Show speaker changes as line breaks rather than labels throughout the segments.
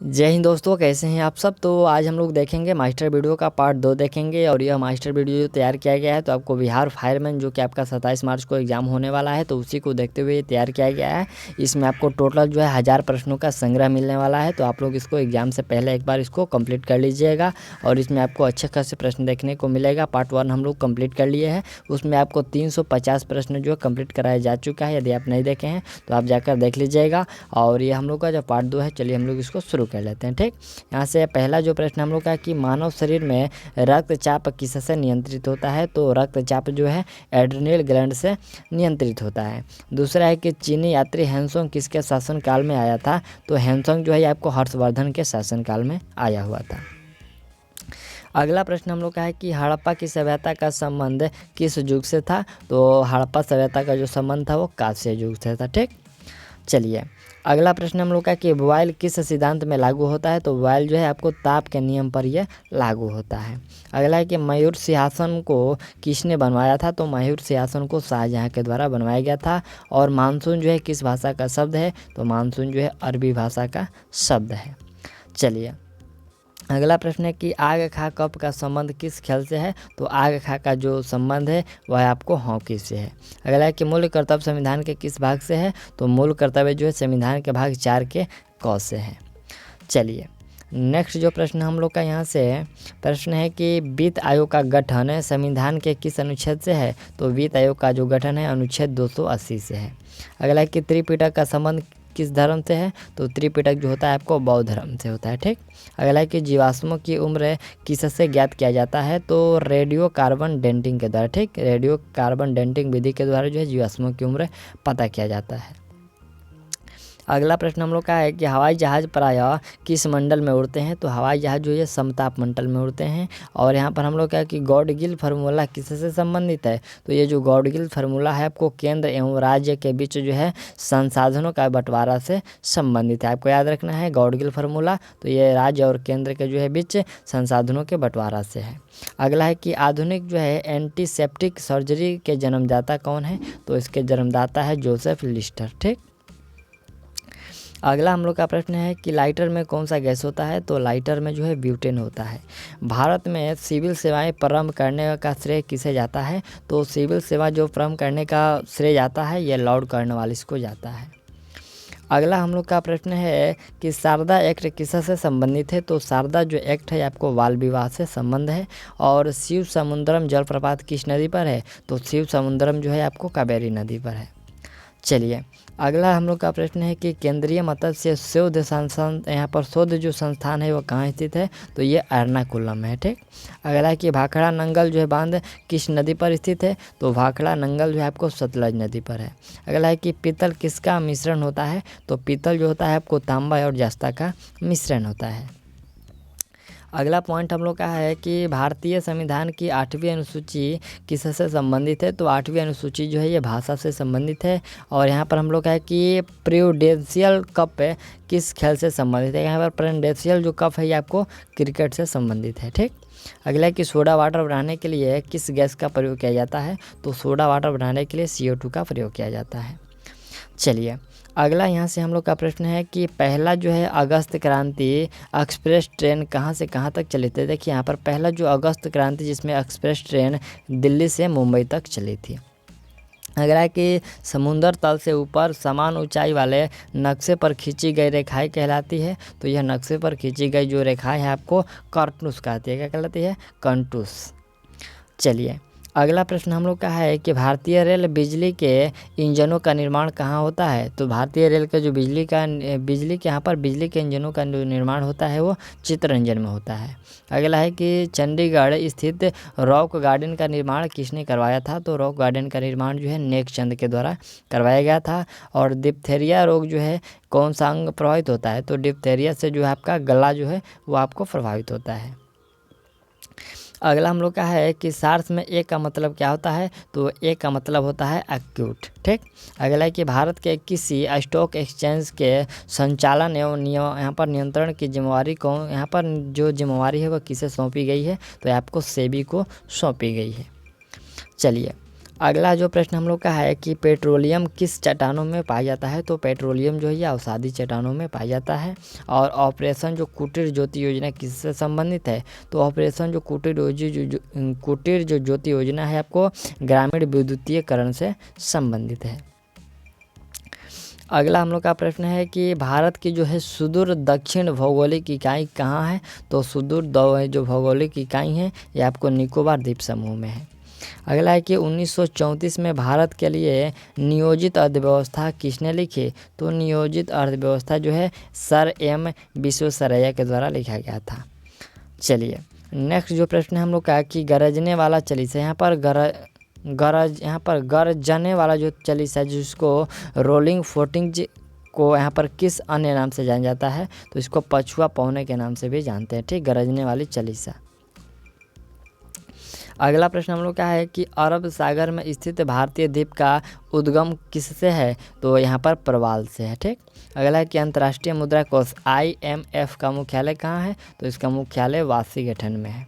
जय हिंद दोस्तों, कैसे हैं आप सब। तो आज हम लोग देखेंगे मास्टर वीडियो का पार्ट 2 देखेंगे। और यह मास्टर वीडियो जो तैयार किया गया है तो आपको बिहार फायरमैन जो कि आपका 27 मार्च को एग्जाम होने वाला है तो उसी को देखते हुए तैयार किया गया है। इसमें आपको टोटल जो है 1000 प्रश्नों का संग्रह मिलने वाला है। तो आप लोग इसको एग्जाम से पहले एक बार इसको कंप्लीट कर लीजिएगा और इसमें आपको अच्छे खासे प्रश्न देखने को मिलेगा। पार्ट 1 हम लोग कंप्लीट कर लिए हैं, उसमें आपको 350 प्रश्न जो है कंप्लीट कराया जा चुका है। यदि आप नहीं देखे हैं तो आप जाकर देख लीजिएगा। और ये हम लोग का जो पार्ट 2 है, चलिए हम लोग इसको शुरू कर लेते हैं। ठीक, यहाँ से पहला जो प्रश्न हम लोग का कि मानव शरीर में रक्तचाप किससे नियंत्रित होता है। तो रक्तचाप जो है एड्रिनल ग्लैंड से नियंत्रित होता है। दूसरा है कि चीनी यात्री हेनसोंग किसके शासनकाल में आया था। तो हेनसोंग जो है आपको हर्षवर्धन के शासनकाल में आया हुआ था। अगला प्रश्न हम लोग का है कि हड़प्पा की सभ्यता का संबंध किस युग से था। तो हड़प्पा सभ्यता का जो संबंध था वो कांस्य युग से था। ठीक, चलिए अगला प्रश्न हम लोग का कि बॉयल किस सिद्धांत में लागू होता है। तो बॉयल जो है आपको ताप के नियम पर यह लागू होता है। अगला है कि मयूर सिंहासन को किसने बनवाया था। तो मयूर सिंहासन को शाहजहाँ के द्वारा बनवाया गया था। और मानसून जो है किस भाषा का शब्द है। तो मानसून जो है अरबी भाषा का शब्द है। चलिए अगला प्रश्न है कि आग खा कप का संबंध किस खेल से है। तो आग खा का जो संबंध है वह आपको हॉकी से है। अगला है कि मूल कर्तव्य संविधान के किस भाग से है। तो मूल कर्तव्य जो है संविधान के भाग 4 के क से है। चलिए नेक्स्ट जो प्रश्न हम लोग का यहाँ से प्रश्न है कि वित्त आयोग का गठन संविधान के किस अनुच्छेद से है। तो वित्त आयोग का जो गठन है अनुच्छेद 280 से है। अगला है कि त्रिपिटक का संबंध किस धर्म से है। तो त्रिपिटक जो होता है आपको बौद्ध धर्म से होता है। ठीक, अगला है कि जीवाश्मों की उम्र किससे ज्ञात किया जाता है। तो रेडियो कार्बन डेटिंग के द्वारा। ठीक, रेडियो कार्बन डेटिंग विधि के द्वारा जो है जीवाश्मों की उम्र पता किया जाता है। अगला प्रश्न हम लोग का है कि हवाई जहाज़ प्रायः किस मंडल में उड़ते हैं। तो हवाई जहाज़ जो है समताप मंडल में उड़ते हैं। और यहाँ पर हम लोग का है कि गॉडगिल फार्मूला किससे संबंधित है। तो ये जो गॉडगिल फार्मूला है आपको केंद्र एवं राज्य के बीच जो है संसाधनों का बंटवारा से संबंधित है। आपको याद रखना है गॉडगिल फार्मूला, तो ये राज्य और केंद्र के जो है बीच संसाधनों के बंटवारा से है। अगला है कि आधुनिक जो है एंटीसेप्टिक सर्जरी के जन्मदाता कौन है। तो इसके जन्मदाता है जोसेफ लिस्टर। ठीक, अगला हम लोग का प्रश्न है कि लाइटर में कौन सा गैस होता है। तो लाइटर में जो है ब्यूटेन होता है। भारत में सिविल सेवाएं प्रारंभ करने का श्रेय किसे जाता है। तो सिविल सेवा जो प्रारंभ करने का श्रेय जाता है ये लॉर्ड कॉर्नवालिस को जाता है। अगला हम लोग का प्रश्न है कि शारदा एक्ट किससे संबंधित है। तो शारदा जो एक्ट है आपको बाल विवाह से संबंध है। और शिव समुद्रम जलप्रपात किस नदी पर है। तो शिव समुद्रम जो है आपको कावेरी नदी पर है। चलिए अगला हम लोग का प्रश्न है कि केंद्रीय मत्स्य शोध संस्थान, यहाँ पर शोध जो संस्थान है वो कहाँ स्थित है। तो ये एर्नाकुलम में है। ठीक, अगला है कि भाखड़ा नंगल जो है बांध किस नदी पर स्थित है। तो भाखड़ा नंगल जो है आपको सतलज नदी पर है। अगला है कि पीतल किसका मिश्रण होता है। तो पीतल जो होता है आपको तांबा और जस्ता का मिश्रण होता है। अगला पॉइंट हम लोग का है कि भारतीय संविधान की 8वीं अनुसूची किससे संबंधित है। तो 8वीं अनुसूची जो है ये भाषा से संबंधित है। और यहाँ पर हम लोग का है कि प्रूडेंशियल कप किस खेल से संबंधित है। यहाँ पर प्रूडेंशियल जो कप है ये आपको क्रिकेट से संबंधित है। ठीक, अगला है कि सोडा वाटर बनाने के लिए किस गैस का प्रयोग किया जाता है। तो सोडा वाटर बनाने के लिए CO2 का प्रयोग किया जाता है। चलिए अगला यहाँ से हम लोग का प्रश्न है कि पहला जो है अगस्त क्रांति एक्सप्रेस ट्रेन कहाँ से कहाँ तक चली थी। देखिए यहाँ पर पहला जो अगस्त क्रांति जिसमें एक्सप्रेस ट्रेन दिल्ली से मुंबई तक चली थी। अगला है कि समुद्र तल से ऊपर समान ऊंचाई वाले नक्शे पर खींची गई रेखाएं कहलाती है। तो यह नक्शे पर खींची गई जो रेखाएं है आपको कंटूस कहती है। क्या कहलाती है? कंटूस। चलिए अगला प्रश्न हम लोग का है कि भारतीय रेल बिजली के इंजनों का निर्माण कहाँ होता है। तो भारतीय रेल का जो बिजली के यहाँ पर बिजली के इंजनों का जो निर्माण होता है वो चित्तरंजन में होता है। अगला है कि चंडीगढ़ स्थित रॉक गार्डन का निर्माण किसने करवाया था। तो रॉक गार्डन का निर्माण जो है नेकचंद के द्वारा करवाया गया था। और डिप्थेरिया रोग जो है कौन सा अंग प्रभावित होता है। तो डिप्थेरिया से जो है आपका गला जो है वो आपको प्रभावित होता है। अगला हम लोग का है कि सार्स में ए का मतलब क्या होता है। तो ए का मतलब होता है एक्यूट। ठीक, अगला है कि भारत के किसी स्टॉक एक्सचेंज के संचालन एवं यहाँ पर नियंत्रण की जिम्मेवारी कौन, यहाँ पर जो जिम्मेवारी है वह किसे सौंपी गई है। तो आपको सेबी को सौंपी गई है। चलिए अगला जो प्रश्न हम लोग का है कि पेट्रोलियम किस चट्टानों में पाया जाता है, तो पेट्रोलियम जो है ये अवसादी चट्टानों में पाया जाता है। और ऑपरेशन जो कुटीर ज्योति योजना किससे संबंधित है, तो ऑपरेशन जो कुटीर जो ज्योति योजना है आपको ग्रामीण विद्युतीकरण से संबंधित है। अगला हम लोग का प्रश्न है कि भारत की जो है सुदूर दक्षिण भौगोलिक इकाई कहाँ है, तो सुदूर जो भौगोलिक इकाई है ये आपको निकोबार द्वीप समूह में है। अगला है कि 1934 में भारत के लिए नियोजित अर्थव्यवस्था किसने लिखी, तो नियोजित अर्थव्यवस्था जो है सर एम विश्वेश्वरैया के द्वारा लिखा गया था। चलिए नेक्स्ट जो प्रश्न हम लोग का कि गरजने वाला चालीसा, यहाँ पर गरजने वाला जो चालीसा जिसको रोलिंग फोर्टिंग को यहाँ पर किस अन्य नाम से जाना जाता है, तो इसको पछुआ पौने के नाम से भी जानते हैं, ठीक, गरजने वाली चालीसा। अगला प्रश्न हम लोग का है कि अरब सागर में स्थित भारतीय द्वीप का उद्गम किससे है, तो यहाँ पर प्रवाल से है, ठीक। अगला है कि अंतर्राष्ट्रीय मुद्रा कोष IMF का मुख्यालय कहाँ है, तो इसका मुख्यालय वाशिंगटन में है।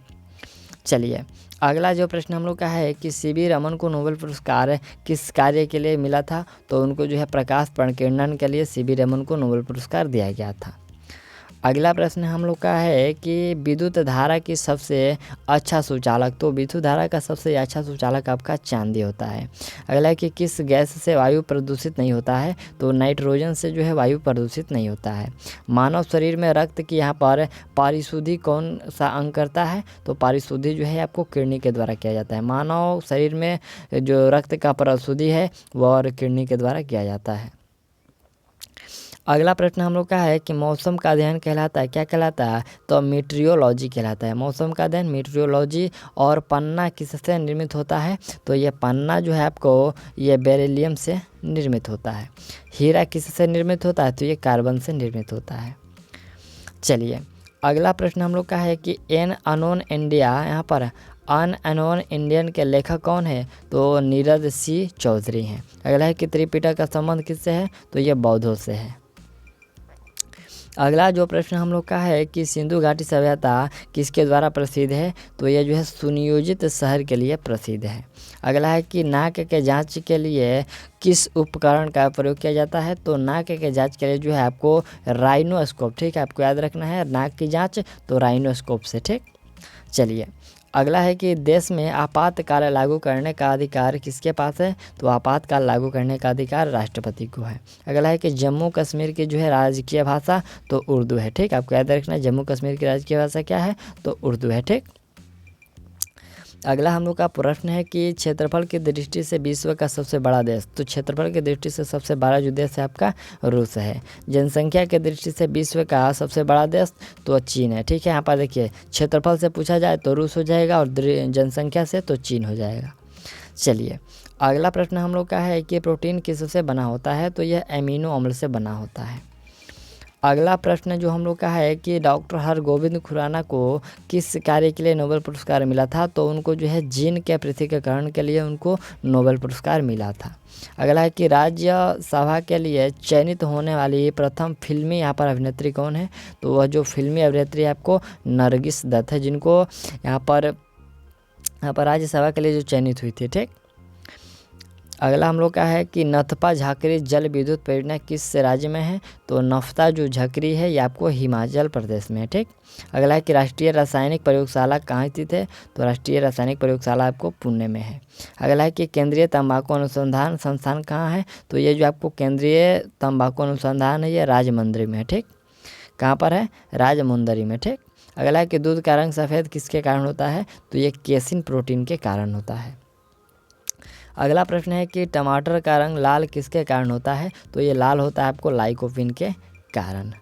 चलिए अगला जो प्रश्न हम लोग का है कि CV रमन को नोबेल पुरस्कार किस कार्य के लिए मिला था, तो उनको जो है प्रकाश प्रकीर्णन के लिए CV रमन को नोबेल पुरस्कार दिया गया था। अगला प्रश्न हम लोग का है कि विद्युत धारा की सबसे अच्छा सुचालक, तो विद्युत धारा का सबसे अच्छा सुचालक आपका चांदी होता है। अगला है कि किस गैस से वायु प्रदूषित नहीं होता है, तो नाइट्रोजन से जो है वायु प्रदूषित नहीं होता है। मानव शरीर में रक्त की यहाँ पर पारिशुद्धि कौन सा अंग करता है, तो पारिशुद्धि जो है आपको किडनी के द्वारा किया जाता है। मानव शरीर में जो रक्त का परिशुद्धि है वह किडनी के द्वारा किया जाता है। अगला प्रश्न हम लोग का है कि मौसम का अध्ययन कहलाता है, क्या कहलाता है, तो मीटरियोलॉजी कहलाता है। मौसम का अध्ययन मीटरियोलॉजी। और पन्ना किससे निर्मित होता है, तो ये पन्ना जो है आपको ये बेरिलियम से निर्मित होता है। हीरा किससे निर्मित होता है, तो ये कार्बन से निर्मित होता है। चलिए अगला प्रश्न हम लोग का है कि एन अनोन इंडिया, यहाँ पर अनअनोन इंडियन के लेखक कौन है, तो नीरज सी चौधरी हैं। अगला है कि त्रिपिटक का संबंध किससे है, तो ये बौद्धों से है। अगला जो प्रश्न हम लोग का है कि सिंधु घाटी सभ्यता किसके द्वारा प्रसिद्ध है, तो ये जो है सुनियोजित शहर के लिए प्रसिद्ध है। अगला है कि नाक के जांच के लिए किस उपकरण का प्रयोग किया जाता है, तो नाक के जांच के लिए जो है आपको राइनोस्कोप, ठीक है, आपको याद रखना है नाक की जांच तो राइनोस्कोप से, ठीक। चलिए अगला है कि देश में आपातकाल लागू करने का अधिकार किसके पास है, तो आपातकाल लागू करने का अधिकार राष्ट्रपति को है। अगला है कि जम्मू कश्मीर की जो है राजकीय भाषा तो उर्दू है, ठीक, आपको याद रखना है जम्मू कश्मीर की राजकीय भाषा क्या है, तो उर्दू है, ठीक। अगला हम लोग का प्रश्न है कि क्षेत्रफल की दृष्टि से विश्व का सबसे बड़ा देश, तो क्षेत्रफल की दृष्टि से सबसे बड़ा जो देश है आपका रूस है। जनसंख्या के दृष्टि से विश्व का सबसे बड़ा देश तो चीन है, ठीक है। यहाँ पर देखिए क्षेत्रफल से पूछा जाए तो रूस हो जाएगा और जनसंख्या से तो चीन हो जाएगा। चलिए अगला प्रश्न हम लोग का है कि प्रोटीन किससे बना होता है, तो यह एमिनो अम्ल से बना होता है। अगला प्रश्न जो हम लोग का है कि डॉक्टर हरगोविंद खुराना को किस कार्य के लिए नोबेल पुरस्कार मिला था, तो उनको जो है जीन के पृथक्करण के लिए उनको नोबेल पुरस्कार मिला था। अगला है कि राज्यसभा के लिए चयनित होने वाली प्रथम फिल्मी यहाँ पर अभिनेत्री कौन है, तो वह जो फिल्मी अभिनेत्री है आपको नरगिस दत्त है, जिनको यहाँ पर राज्यसभा के लिए जो चयनित हुई थी, ठीक। अगला हम लोग का है कि नथपा झाकरी जल विद्युत परियोजना किस राज्य में है, तो नफ्ता जो झकरी है ये आपको हिमाचल प्रदेश में है, ठीक। अगला है कि राष्ट्रीय रासायनिक प्रयोगशाला कहाँ स्थित है, तो राष्ट्रीय रासायनिक प्रयोगशाला आपको पुणे में है। अगला है कि केंद्रीय तंबाकू अनुसंधान संस्थान कहाँ है, तो ये जो आपको केंद्रीय तंबाकू अनुसंधान है ये राजमुंदरी में है, ठीक। कहाँ पर है, राजमुंदरी में, ठीक। अगला है कि दूध का रंग सफ़ेद किसके कारण होता है, तो ये केसिन प्रोटीन के कारण होता है। अगला प्रश्न है कि टमाटर का रंग लाल किसके कारण होता है, तो ये लाल होता है आपको लाइकोपिन के कारण।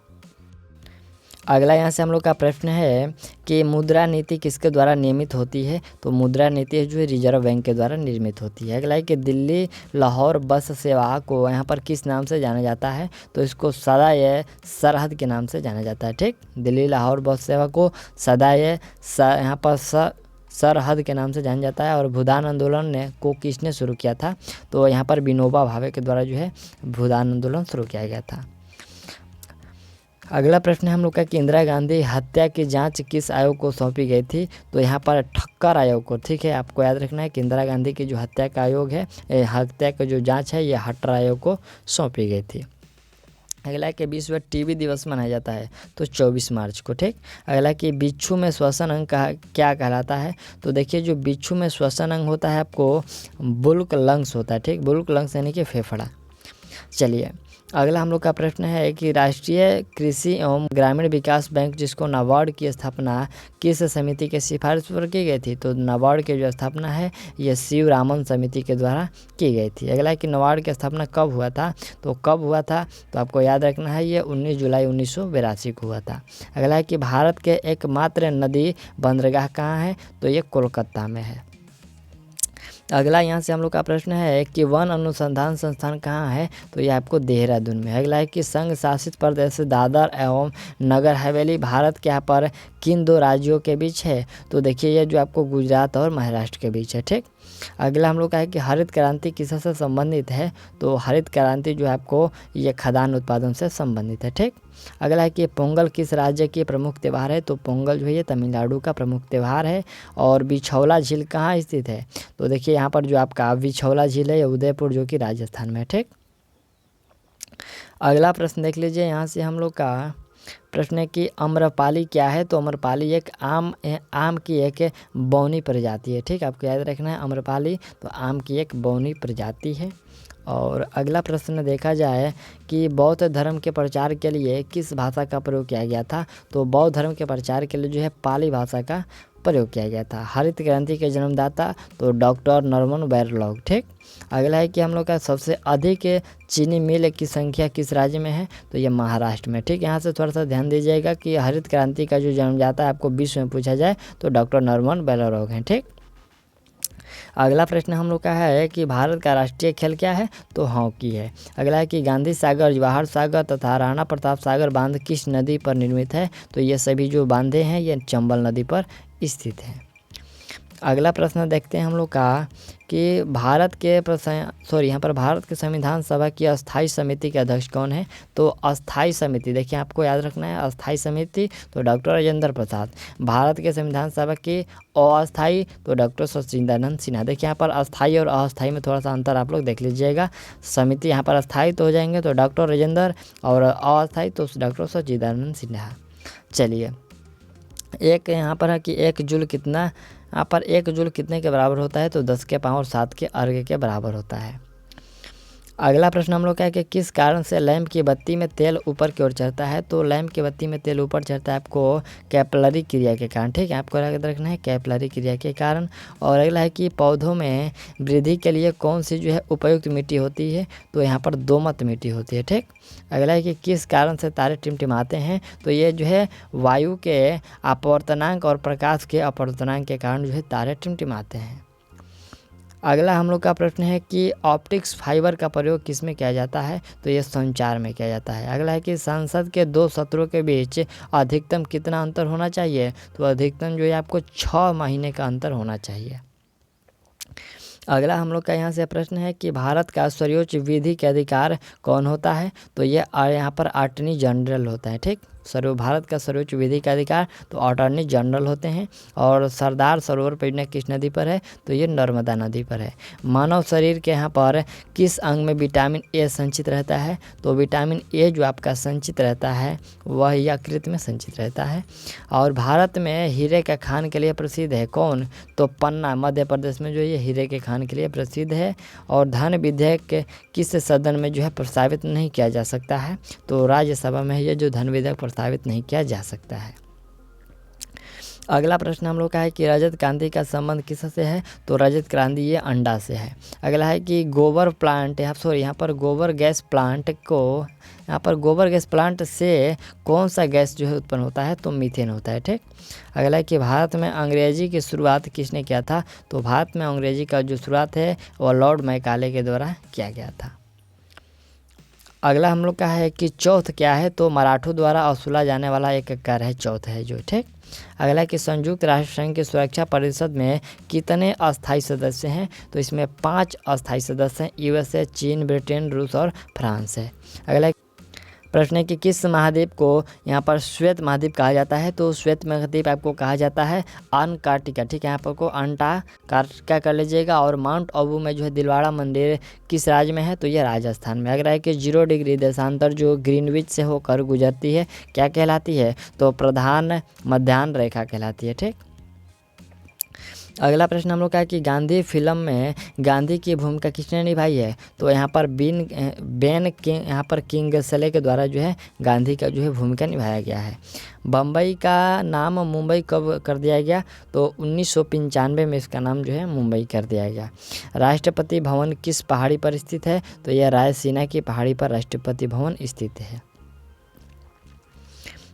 अगला यहाँ से हम लोग का प्रश्न है कि मुद्रा नीति किसके द्वारा नियमित होती है, तो मुद्रा नीति जो है रिजर्व बैंक के द्वारा निर्मित होती है। अगला है कि दिल्ली लाहौर बस सेवा को यहाँ पर किस नाम से जाना जाता है, तो इसको सदाए सरहद के नाम से जाना जाता है, ठीक। दिल्ली लाहौर बस सेवा को सदाए यहाँ पर सरहद के नाम से जाना जाता है। और भूदान आंदोलन को किसने शुरू किया था, तो यहाँ पर विनोबा भावे के द्वारा जो है भूदान आंदोलन शुरू किया गया था। अगला प्रश्न है हम लोग का कि इंदिरा गांधी हत्या की जांच किस आयोग को सौंपी गई थी? तो यहाँ पर ठक्कर आयोग को, ठीक है, आपको याद रखना है कि इंदिरा गांधी की जो हत्या का आयोग है, हत्या का जो जांच है, ये हट्टर आयोग को सौंपी गई थी। अगला है कि विश्व टीबी दिवस मनाया जाता है, तो 24 मार्च को, ठीक। अगला कि बिच्छू में श्वसन अंग क्या कहलाता है? तो देखिए जो बिच्छू में श्वसन अंग होता है आपको बुल्क लंग्स होता है, ठीक, बुल्क लंग्स यानी कि फेफड़ा। चलिए अगला हम लोग का प्रश्न है कि राष्ट्रीय कृषि एवं ग्रामीण विकास बैंक जिसको नाबार्ड की स्थापना किस समिति के सिफारिश पर की गई थी? तो नाबार्ड की जो स्थापना है ये शिवरामन समिति के द्वारा की गई थी। अगला है कि नाबार्ड की स्थापना कब हुआ था? तो कब हुआ था तो आपको याद रखना है, ये 19 जुलाई 1982 को हुआ था। अगला है कि भारत के एकमात्र नदी बंदरगाह कहाँ है? तो ये कोलकाता में है। अगला यहाँ से हम लोग का प्रश्न है कि वन अनुसंधान संस्थान कहाँ है? तो ये आपको देहरादून में। अगला है कि संघ शासित प्रदेश दादर एवं नगर हवेली भारत के यहाँ पर किन दो राज्यों के बीच है? तो देखिए ये जो आपको गुजरात और महाराष्ट्र के बीच है, ठीक। अगला हम लोग का है कि हरित क्रांति किससे संबंधित है? तो हरित क्रांति जो है आपको ये खदान उत्पादन से संबंधित है, ठीक। अगला है कि पोंगल किस राज्य की प्रमुख त्यौहार है? तो पोंगल जो है ये तमिलनाडु का प्रमुख त्यौहार है। और बिछौला झील कहाँ स्थित है? तो देखिए यहाँ पर जो आपका बिछौला झील है ये उदयपुर जो कि राजस्थान में है, ठीक। अगला प्रश्न देख लीजिए, यहाँ से हम लोग का प्रश्न है कि अम्रपाली क्या है? तो अम्रपाली एक आम की एक बौनी प्रजाति है, ठीक, आपको याद रखना है अम्रपाली तो आम की एक बौनी प्रजाति है। और अगला प्रश्न देखा जाए कि बौद्ध धर्म के प्रचार के लिए किस भाषा का प्रयोग किया गया था? तो बौद्ध धर्म के प्रचार के लिए जो है पाली भाषा का प्रयोग किया गया था। हरित क्रांति के जन्मदाता तो डॉक्टर नॉर्मन बोरलॉग, ठीक। अगला है कि हम लोग का सबसे अधिक चीनी मिल की संख्या किस राज्य में है? तो ये महाराष्ट्र में, ठीक। यहाँ से थोड़ा सा ध्यान दीजिएगा कि हरित क्रांति का जो जन्मदाता है आपको विश्व में पूछा जाए तो डॉक्टर नॉर्मन बोरलॉग हैं, ठीक। अगला प्रश्न हम लोग का है कि भारत का राष्ट्रीय खेल क्या है? तो हॉकी है। अगला है कि गांधी सागर, जवाहर सागर तथा राणा प्रताप सागर बांध किस नदी पर निर्मित है? तो ये सभी जो बांधे हैं ये चंबल नदी पर स्थित है। अगला प्रश्न देखते हैं हम लोग का कि भारत के संविधान सभा की अस्थाई समिति के अध्यक्ष कौन है? तो अस्थाई समिति देखिए आपको याद रखना है अस्थाई समिति तो डॉक्टर राजेंद्र प्रसाद। भारत के संविधान सभा की अस्थाई तो डॉक्टर सचिदानंद सिन्हा। देखिए यहाँ पर अस्थाई और अस्थाई में थोड़ा सा अंतर आप लोग देख लीजिएगा। समिति यहाँ पर अस्थाई तो हो जाएंगे तो डॉक्टर राजेंद्र और अस्थाई तो डॉक्टर सचिदानंद सिन्हा। चलिए एक यहाँ पर है कि एक जूल कितने के बराबर होता है? तो 10 के पावर 7 के अर्घ के बराबर होता है। अगला प्रश्न हम लोग का है कि किस कारण से लैंप की बत्ती में तेल ऊपर की ओर चढ़ता है? तो लैंप की बत्ती में तेल ऊपर चढ़ता है आपको कैपिलरी क्रिया के कारण, ठीक है, आपको याद रखना है कैपिलरी क्रिया के कारण। और अगला है कि पौधों में वृद्धि के लिए कौन सी जो है उपयुक्त मिट्टी होती है? तो यहाँ पर दोमट मिट्टी होती है, ठीक। अगला है कि किस कारण से तारे टिमटिमाते हैं? तो ये जो है वायु के अपवर्तनांक और प्रकाश के अपवर्तनांक के कारण जो है तारे टिमटिमाते हैं। अगला हम लोग का प्रश्न है कि ऑप्टिक्स फाइबर का प्रयोग किस में किया जाता है? तो ये संचार में किया जाता है। अगला है कि संसद के दो सत्रों के बीच अधिकतम कितना अंतर होना चाहिए? तो अधिकतम जो है आपको 6 महीने का अंतर होना चाहिए। अगला हम लोग का यहाँ से प्रश्न है कि भारत का सर्वोच्च विधि के अधिकार कौन होता है? तो ये यहाँ पर अटॉर्नी जनरल होता है, ठीक। भारत का सर्वोच्च विधि का अधिकार तो अटॉर्नी जनरल होते हैं। और सरदार सरोवर परियोजना किस नदी पर है? तो ये नर्मदा नदी पर है। मानव शरीर के यहाँ पर किस अंग में विटामिन ए संचित रहता है? तो विटामिन ए जो आपका संचित रहता है वह यकृत में संचित रहता है। और भारत में हीरे का खान के लिए प्रसिद्ध है कौन? तो पन्ना मध्य प्रदेश में जो ये हीरे के खान के लिए प्रसिद्ध है। और धन विधेयक किस सदन में जो है प्रस्तावित नहीं किया जा सकता है? तो राज्यसभा में ये जो धन विधेयक प्रस्तावित नहीं किया जा सकता है। अगला प्रश्न हम लोग का है कि रजत क्रांति का संबंध किससे है? तो रजत क्रांति ये अंडा से है। अगला है कि गोबर गैस प्लांट से कौन सा गैस जो है उत्पन्न होता है? तो मीथेन होता है, ठीक। अगला है कि भारत में अंग्रेजी की शुरुआत किसने किया था? तो भारत में अंग्रेजी का जो शुरुआत है वह लॉर्ड मैकाले के द्वारा किया गया था। अगला हम लोग का है कि चौथ क्या है? तो मराठों द्वारा वसूला जाने वाला एक कर है चौथ है जो, ठीक। अगला कि संयुक्त राष्ट्र संघ की सुरक्षा परिषद में कितने अस्थायी सदस्य हैं? तो इसमें 5 अस्थायी सदस्य हैं। यूएसए, चीन, ब्रिटेन, रूस और फ्रांस है। अगला प्रश्न है कि किस महाद्वीप को यहाँ पर श्वेत महाद्वीप कहा जाता है, तो श्वेत महाद्वीप आपको कहा जाता है अंटार्कटिका। ठीक है, यहाँ पर को अंटार्कटिका कर लीजिएगा। और माउंट आबू में जो है दिलवाड़ा मंदिर किस राज्य में है, तो यह राजस्थान में। अगला है कि 0 डिग्री देशांतर जो ग्रीनविच से होकर गुजरती है क्या कहलाती है, तो प्रधान मध्याह्न रेखा कहलाती है। ठीक, अगला प्रश्न हम लोग का है कि गांधी फिल्म में गांधी की भूमिका किसने निभाई है, तो यहाँ पर यहाँ पर किंगसले के द्वारा जो है गांधी का जो है भूमिका निभाया गया है। बम्बई का नाम मुंबई कब कर दिया गया, तो 1995 में इसका नाम जो है मुंबई कर दिया गया। राष्ट्रपति भवन किस पहाड़ी पर स्थित है, तो यह रायसीना की पहाड़ी पर राष्ट्रपति भवन स्थित है।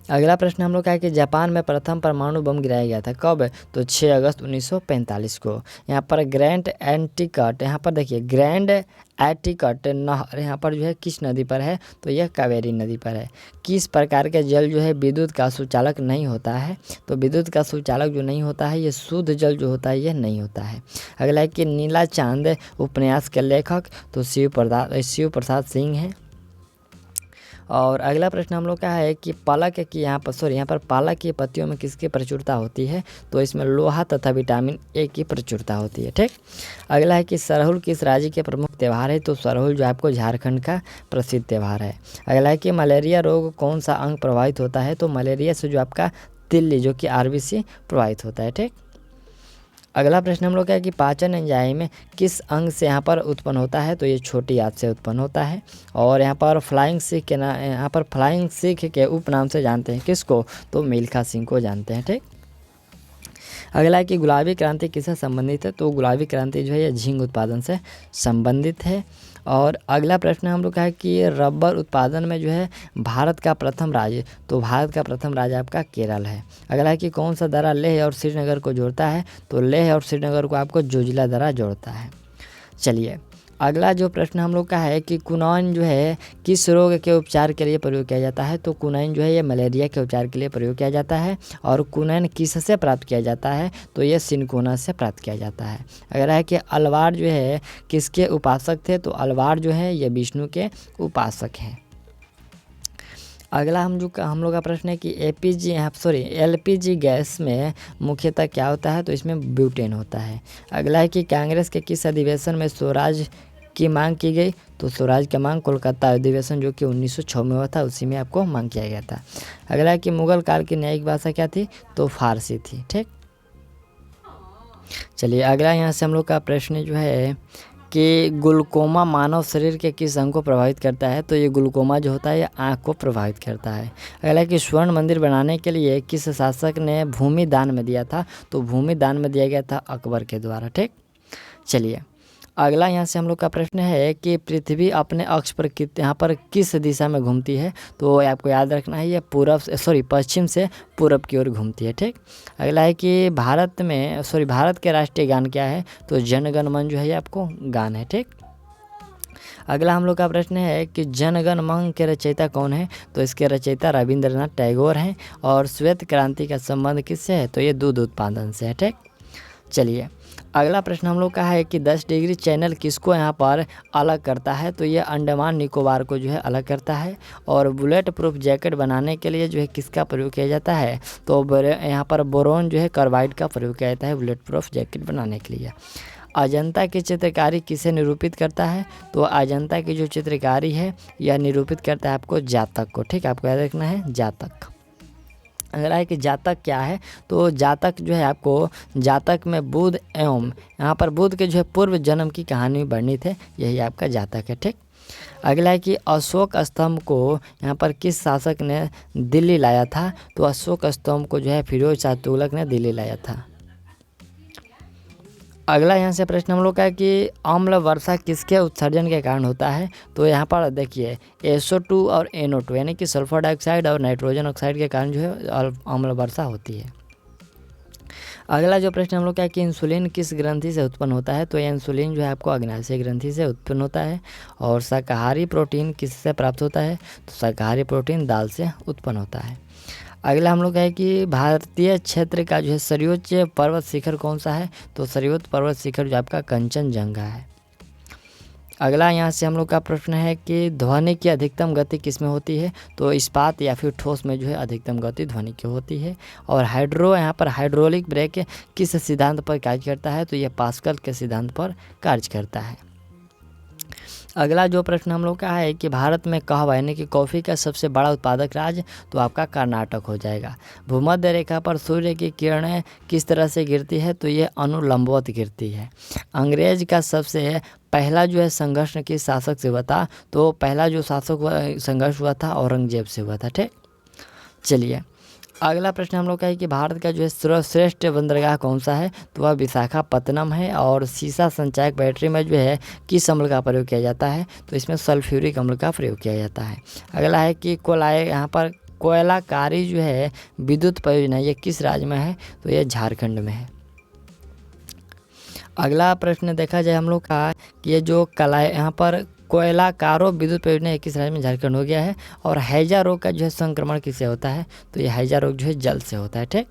अगला प्रश्न हम लोग का है कि जापान में प्रथम परमाणु बम गिराया गया था कब, तो 6 अगस्त 1945 को। यहाँ पर ग्रैंड एंटिकट, यहाँ पर देखिए ग्रैंड एंटिकट नहर यहाँ पर जो है किस नदी पर है, तो यह कावेरी नदी पर है। किस प्रकार के जल जो है विद्युत का सुचालक नहीं होता है, तो विद्युत का सुचालक जो नहीं होता है ये शुद्ध जल जो होता है यह नहीं होता है। अगला है कि नीला चांद उपन्यास के लेखक, तो शिव प्रसाद सिंह हैं। और अगला प्रश्न हम लोग का है कि पालक की यहाँ पर पालक की पत्तियों में किसकी प्रचुरता होती है, तो इसमें लोहा तथा विटामिन ए की प्रचुरता होती है। ठीक, अगला है कि सरहुल किस राज्य के प्रमुख त्यौहार है, तो सरहुल जो आपको झारखंड का प्रसिद्ध त्यौहार है। अगला है कि मलेरिया रोग कौन सा अंग प्रभावित होता है, तो मलेरिया से जो आपका तिल्ली जो कि आरबीसी प्रभावित होता है। ठीक, अगला प्रश्न हम लोग का है कि पाचन एंजाइम किस अंग से यहाँ पर उत्पन्न होता है, तो ये छोटी आंत से उत्पन्न होता है। और यहाँ पर फ्लाइंग सिख के उपनाम से जानते हैं किसको, तो मिल्खा सिंह को जानते हैं। ठीक, अगला है कि गुलाबी क्रांति किससे संबंधित है, तो गुलाबी क्रांति जो है ये झींग उत्पादन से संबंधित है। और अगला प्रश्न हम लोग का है कि रबर उत्पादन में जो है भारत का प्रथम राज्य, तो भारत का प्रथम राज्य आपका केरल है। अगला है कि कौन सा दर्रा लेह और श्रीनगर को जोड़ता है, तो लेह और श्रीनगर को आपको जोजिला दर्रा जोड़ता है। चलिए अगला जो प्रश्न हम लोग का है कि कुनैन जो है किस रोग के उपचार के लिए प्रयोग किया जाता है, तो कुनैन जो है ये मलेरिया के उपचार के लिए प्रयोग किया जाता है। और कुनैन किससे प्राप्त किया जाता है, तो ये सिनकोना से प्राप्त किया जाता है। अगर है कि अलवार जो है किसके उपासक थे, तो अलवार जो है ये विष्णु के उपासक हैं। अगला हम लोग का प्रश्न है कि एलपीजी गैस में मुख्यतः क्या होता है, तो इसमें ब्यूटेन होता है। अगला है कि कांग्रेस के किस अधिवेशन में स्वराज की मांग की गई, तो स्वराज की मांग कोलकाता अधिवेशन जो कि 1906 में हुआ था, उसी में आपको मांग किया गया था। अगला है कि मुगल काल की न्यायिक भाषा क्या थी, तो फारसी थी। ठीक, चलिए अगला यहाँ से हम लोग का प्रश्न जो है कि ग्लूकोमा मानव शरीर के किस अंग को प्रभावित करता है, तो ये ग्लूकोमा जो होता है ये आँख को प्रभावित करता है। अगला कि स्वर्ण मंदिर बनाने के लिए किस शासक ने भूमि दान में दिया था, तो भूमि दान में दिया गया था अकबर के द्वारा। ठीक, चलिए अगला यहाँ से हम लोग का प्रश्न है कि पृथ्वी अपने अक्ष पर यहाँ पर किस दिशा में घूमती है, तो आपको याद रखना है ये पश्चिम से पूरब की ओर घूमती है। ठीक, अगला है कि भारत के राष्ट्रीय गान क्या है, तो जन गण मन जो है ये आपको गान है। ठीक, अगला हम लोग का प्रश्न है कि जन गण मन के रचयिता कौन है, तो इसके रचयिता रविंद्रनाथ टैगोर हैं। और श्वेत क्रांति का संबंध किससे है, तो ये दूध उत्पादन से है। ठीक, चलिए अगला प्रश्न हम लोग का है कि 10 डिग्री चैनल किसको यहाँ पर अलग करता है, तो ये अंडमान निकोबार को जो है अलग करता है। और बुलेट प्रूफ जैकेट बनाने के लिए जो है किसका प्रयोग किया जाता है, तो यहाँ पर बोरोन जो है कार्बाइड का प्रयोग किया जाता है बुलेट प्रूफ जैकेट बनाने के लिए। अजंता की चित्रकारी किसे निरूपित करता है, तो अजंता की जो चित्रकारी है यह निरूपित करता है आपको जातक को। ठीक, आपको याद रखना है जातक। अगर है कि जातक क्या है, तो जातक जो है आपको जातक में बुध एवं यहाँ पर बुध के जो है पूर्व जन्म की कहानी वर्णित है, यही आपका जातक है। ठीक, अगला है कि अशोक स्तंभ को यहाँ पर किस शासक ने दिल्ली लाया था, तो अशोक स्तंभ को जो है फिरोज शाह तुगलक ने दिल्ली लाया था। अगला यहाँ से प्रश्न हम लोग का है कि अम्ल वर्षा किसके उत्सर्जन के कारण होता है, तो यहाँ पर देखिए SO2 और NO2 यानी कि सल्फर डाइऑक्साइड और नाइट्रोजन ऑक्साइड के कारण जो है अम्ल वर्षा होती है। अगला जो प्रश्न हम लोग का है कि इंसुलिन किस ग्रंथि से उत्पन्न होता है, तो ये इंसुलिन जो है आपको अग्नाशय ग्रंथि से उत्पन्न होता है। और शाकाहारी प्रोटीन किससे प्राप्त होता है, तो शाकाहारी प्रोटीन दाल से उत्पन्न होता है। अगला हम लोग है कि भारतीय क्षेत्र का जो है सर्वोच्च पर्वत शिखर कौन सा है, तो सर्वोच्च पर्वत शिखर जो आपका कंचनजंगा है। अगला यहाँ से हम लोग का प्रश्न है कि ध्वनि की अधिकतम गति किस में होती है? तो इस्पात या फिर ठोस में जो है अधिकतम गति ध्वनि की होती है। और यहाँ पर हाइड्रोलिक ब्रेक किस सिद्धांत पर कार्य करता है? तो यह पास्कल के सिद्धांत पर कार्य करता है। अगला जो प्रश्न हम लोग का है कि भारत में कहवा यानी कि कॉफ़ी का सबसे बड़ा उत्पादक राज्य? तो आपका कर्नाटक हो जाएगा। भूमध्य रेखा पर सूर्य की किरणें किस तरह से गिरती है? तो ये अनुलंबवत गिरती है। अंग्रेज का सबसे पहला जो है संघर्ष किस शासक से हुआ था? तो पहला जो शासक संघर्ष हुआ था औरंगजेब से हुआ था। ठीक, चलिए अगला प्रश्न हम लोग का है कि भारत का जो है सर्वश्रेष्ठ बंदरगाह कौन सा है? तो वह विशाखापत्तनम है। और सीसा संचायक बैटरी में जो है किस अम्ल का प्रयोग किया जाता है? तो इसमें सल्फ्यूरिक अम्ल का प्रयोग किया जाता है। अगला है कि यहाँ पर कोयलाकारी जो है विद्युत परियोजना ये किस राज्य में है? तो यह झारखंड में है। अगला प्रश्न देखा जाए हम लोग का कि ये जो यहाँ पर कोयलाकारो विद्युत परियोजना किस राज्य में? झारखंड हो गया है। और हैजा रोग का जो है संक्रमण किससे होता है? तो ये हैजा रोग जो है जल से होता है। ठीक,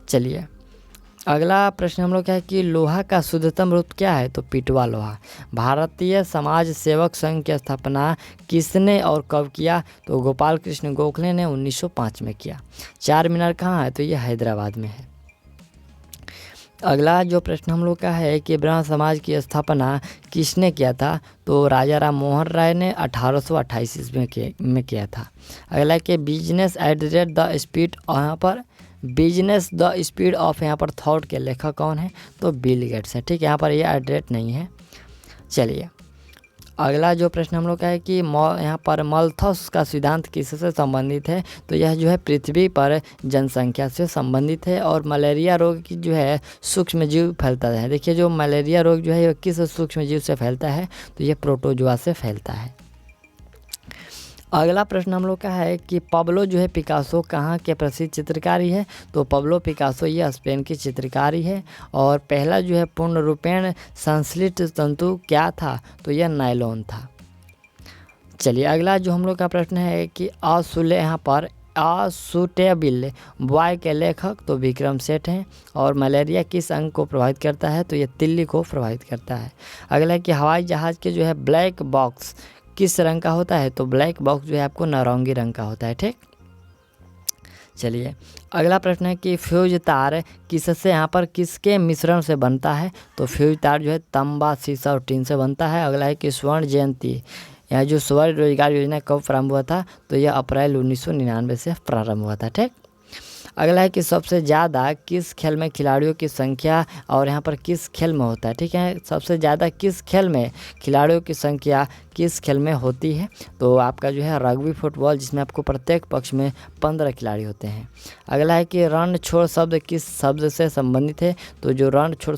चलिए अगला प्रश्न हम लोग क्या है कि लोहा का शुद्धतम रूप क्या है? तो पिटवा लोहा। भारतीय समाज सेवक संघ की स्थापना किसने और कब किया? तो गोपाल कृष्ण गोखले ने 1905 में किया। चार मीनार कहाँ है? तो ये हैदराबाद में है। अगला जो प्रश्न हम लोग का है कि ब्रह्म समाज की स्थापना किसने किया था? तो राजा राम मोहन राय ने 1828 ईस्वी में किया था। अगला कि बिजनेस एट द स्पीड यहाँ पर बिजनेस द स्पीड ऑफ यहाँ पर थॉट के लेखक कौन है? तो बिल गेट्स है। ठीक, यहाँ पर ये एड्रेट नहीं है। चलिए अगला जो प्रश्न हम लोग का है कि यहाँ पर मल्थस का सिद्धांत किससे संबंधित है? तो यह जो है पृथ्वी पर जनसंख्या से संबंधित है। और मलेरिया रोग की जो है सूक्ष्म जीव फैलता है। देखिए जो मलेरिया रोग जो है ये किस सूक्ष्म जीव से फैलता है? तो यह प्रोटोजोआ से फैलता है। अगला प्रश्न हम लोग का है कि पब्लो जो है पिकासो कहाँ के प्रसिद्ध चित्रकारी है? तो पब्लो पिकासो ये स्पेन की चित्रकारी है। और पहला जो है पूर्ण रूपेण संश्लिष्ट तंतु क्या था? तो यह नायलॉन था। चलिए अगला जो हम लोग का प्रश्न है कि यहाँ पर असुटेबल बॉय के लेखक तो विक्रम सेठ हैं। और मलेरिया किस अंग को प्रभावित करता है? तो ये तिल्ली को प्रभावित करता है। अगला है कि हवाई जहाज़ के जो है ब्लैक बॉक्स किस रंग का होता है? तो ब्लैक बॉक्स जो है आपको नारंगी रंग का होता है। ठीक, चलिए अगला प्रश्न है कि फ्यूज तार किससे यहाँ पर किसके मिश्रण से बनता है? तो फ्यूज तार जो है तांबा, शीशा और टीन से बनता है। अगला है कि स्वर्ण जयंती यह जो स्वर्ण रोजगार योजना कब प्रारंभ हुआ था? तो यह अप्रैल 1999 से प्रारंभ हुआ था। ठीक, अगला है कि सबसे ज़्यादा किस खेल में खिलाड़ियों की संख्या और यहाँ पर किस खेल में होता है? ठीक है, सबसे ज़्यादा किस खेल में खिलाड़ियों की संख्या किस खेल में होती है? तो आपका जो है रग्बी फुटबॉल, जिसमें आपको प्रत्येक पक्ष में 15 खिलाड़ी होते हैं। अगला है कि रण छोड़ शब्द किस शब्द से संबंधित है? तो जो रण छोड़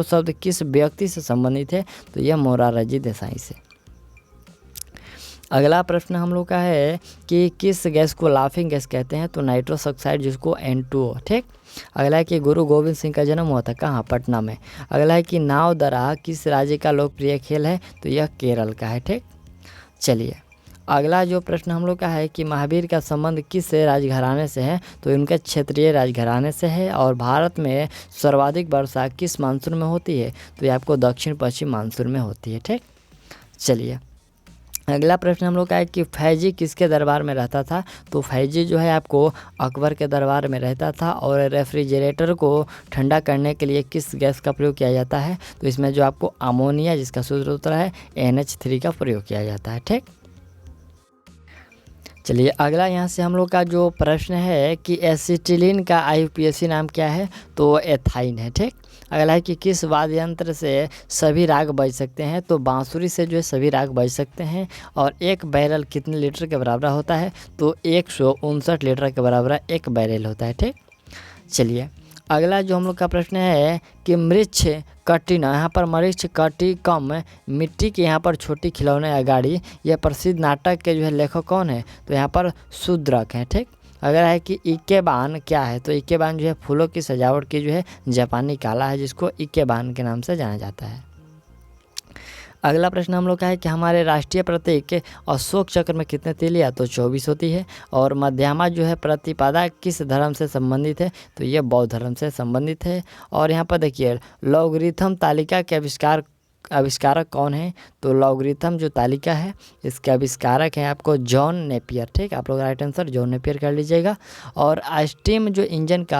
शब्द किस व्यक्ति से संबंधित है? तो यह मोरारजी देसाई से। अगला प्रश्न हम लोग का है कि किस गैस को लाफिंग गैस कहते हैं? तो नाइट्रस ऑक्साइड, जिसको N2O। ठीक, अगला है कि गुरु गोविंद सिंह का जन्म हुआ था कहाँ? पटना में। अगला है कि नाव दरा किस राज्य का लोकप्रिय खेल है? तो यह केरल का है। ठीक, चलिए अगला जो प्रश्न हम लोग का है कि महावीर का संबंध किस राजघराने से है? तो उनके क्षेत्रीय राजघराने से है। और भारत में सर्वाधिक वर्षा किस मानसून में होती है? तो ये आपको दक्षिण पश्चिम मानसून में होती है। ठीक, चलिए अगला प्रश्न हम लोग का है कि फैजी किसके दरबार में रहता था? तो फैजी जो है आपको अकबर के दरबार में रहता था। और रेफ्रिजरेटर को ठंडा करने के लिए किस गैस का प्रयोग किया जाता है? तो इसमें जो आपको अमोनिया, जिसका सूत्र है NH3 का प्रयोग किया जाता है। ठीक, चलिए अगला यहाँ से हम लोग का जो प्रश्न है कि एसिटिलीन का IUPAC नाम क्या है? तो एथाइन है। ठीक, अगला है कि किस वाद्य यंत्र से सभी राग बज सकते हैं? तो बांसुरी से जो है सभी राग बज सकते हैं। और एक बैरल कितने लीटर के बराबर होता है? तो 159 लीटर के बराबर एक बैरल होता है। ठीक, चलिए अगला जो हम लोग का प्रश्न है कि मृक्ष कटिना, यहाँ पर मृक्ष कटी कम मिट्टी के यहाँ पर छोटी खिलौने या गाड़ी, यह प्रसिद्ध नाटक के जो है लेखक कौन है? तो यहाँ पर शूद्रक हैं। ठीक, अगर है कि इकेबान क्या है? तो इकेबान जो है फूलों की सजावट की जो है जापानी कला है, जिसको इकेबान के नाम से जाना जाता है। अगला प्रश्न हम लोग का है कि हमारे राष्ट्रीय प्रतीक अशोक चक्र में कितने तीलियां? तो 24 होती है। और मध्यमा जो है प्रतिपदा किस धर्म से संबंधित है? तो ये बौद्ध धर्म से संबंधित है। और यहाँ पर देखिए लॉगरिथम तालिका के आविष्कार आविष्कारक कौन है? तो लॉगरिथम जो तालिका है इसके आविष्कारक हैं आपको जॉन नेपियर। ठीक, आप लोग राइट आंसर जॉन नेपियर कर लीजिएगा। और स्टीम जो इंजन का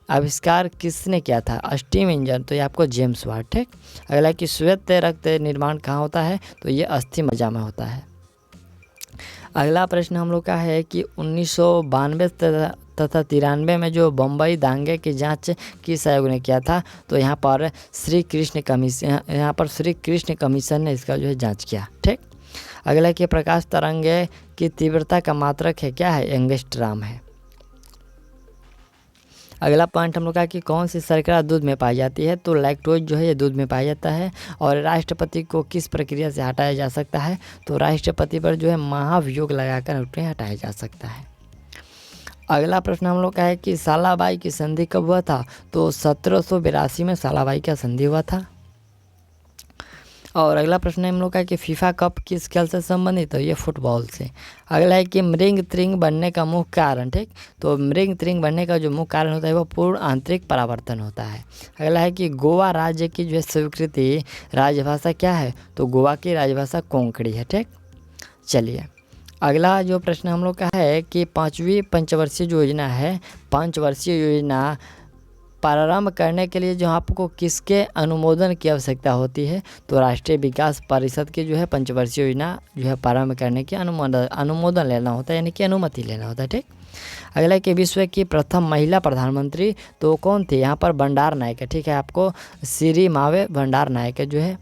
आविष्कार किसने किया था? स्टीम इंजन, तो ये आपको जेम्स वाट। ठीक, अगला कि श्वेत रक्त निर्माण कहाँ होता है? तो ये अस्थि मज्जा में होता है। अगला प्रश्न हम लोग का है कि 1992 तथा 93 में जो बम्बई दांगे की जांच किस आयोग ने किया था? तो यहाँ पर श्री कृष्ण कमीशन ने इसका जो है जांच किया। ठीक, अगला कि प्रकाश तरंग की तीव्रता का मात्रक है क्या है? एंगस्ट्राम है। अगला पॉइंट हम लोग का कि कौन सी शर्करा दूध में पाई जाती है? तो लैक्टोज जो है ये दूध में पाया जाता है। और राष्ट्रपति को किस प्रक्रिया से हटाया जा सकता है? तो राष्ट्रपति पर जो है महाभियोग लगाकर उन्हें हटाया जा सकता है। अगला प्रश्न हम लोग का है कि सालाबाई की संधि कब हुआ था? तो 1782 में सालाबाई का संधि हुआ था। और अगला प्रश्न हम लोग का है कि फीफा कप किस खेल से संबंधित है? ये फुटबॉल से। अगला है कि मृंग त्रिंग बनने का मुख्य कारण। ठीक, तो मृंग त्रिंग बनने का जो मुख्य कारण होता है वो पूर्ण आंतरिक परावर्तन होता है। अगला है कि गोवा राज्य की जो है स्वीकृति राजभाषा क्या है? तो गोवा की राजभाषा कोंकणी है। ठीक, चलिए अगला जो प्रश्न हम लोग का है कि 5वीं पंचवर्षीय योजना है, पंचवर्षीय योजना प्रारंभ करने के लिए जो आपको किसके अनुमोदन की आवश्यकता होती है? तो राष्ट्रीय विकास परिषद की जो है पंचवर्षीय योजना जो है प्रारंभ करने की अनुमोदन लेना होता है, यानी कि अनुमति लेना होता है। ठीक, अगला कि विश्व की प्रथम महिला प्रधानमंत्री तो कौन थी? यहाँ पर भंडार नायक है। ठीक है, आपको श्री मावे भंडार नायक जो है।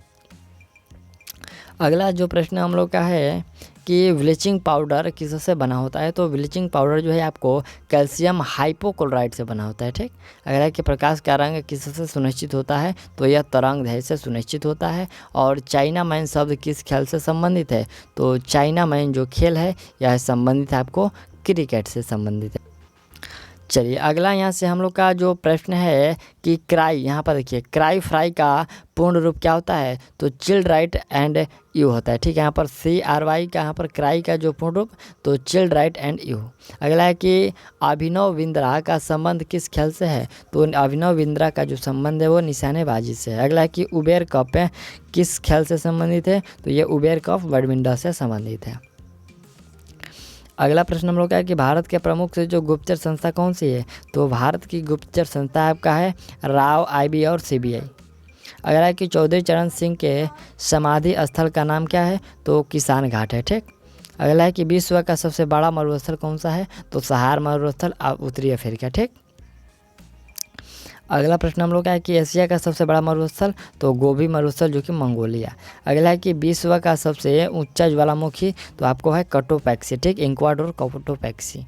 अगला जो प्रश्न हम लोग का है कि ब्लीचिंग पाउडर किससे बना होता है? तो ब्लीचिंग पाउडर जो है आपको कैल्शियम हाइपोक्लोराइड से बना होता है। ठीक, अगला कि प्रकाश का रंग किससे सुनिश्चित होता है? तो यह तरंग दैर्ध्य से सुनिश्चित होता है। और चाइना मैन शब्द किस खेल से संबंधित है? तो चाइना मैन जो खेल है यह संबंधित है आपको क्रिकेट से संबंधित है। चलिए अगला यहाँ से हम लोग का जो प्रश्न है कि क्राई, यहाँ पर देखिए क्राई फ्राई का पूर्ण रूप क्या होता है? तो चिल्ड राइट एंड यू होता है। ठीक है, यहाँ पर CRY का यहाँ पर क्राई का जो पूर्ण रूप तो चिल्ड राइट एंड यू। अगला है कि अभिनव बिंद्रा का संबंध किस खेल से है? तो अभिनव बिंद्रा का जो संबंध है वो निशानेबाजी से है। अगला है कि उबेर कप किस खेल से संबंधित है? तो ये उबेर कप बैडमिंटन से संबंधित है। अगला प्रश्न हम लोग का है कि भारत के प्रमुख से जो गुप्तचर संस्था कौन सी है? तो भारत की गुप्तचर संस्था आपका है राव, IB और CBI। अगला है कि चौधरी चरण सिंह के समाधि स्थल का नाम क्या है? तो किसान घाट है। ठीक, अगला है कि विश्व का सबसे बड़ा मरुस्थल कौन सा है? तो सहार मरुस्थल उत्तरी अफ्रीका। ठीक, अगला प्रश्न हम लोग का है कि एशिया का सबसे बड़ा मरुस्थल तो गोबी मरुस्थल जो कि मंगोलिया। अगला है कि विश्व का सबसे ऊंचा ज्वालामुखी तो आपको है कटोपैक्सी। ठीक, इंक्वाडोर कटोपैक्सी।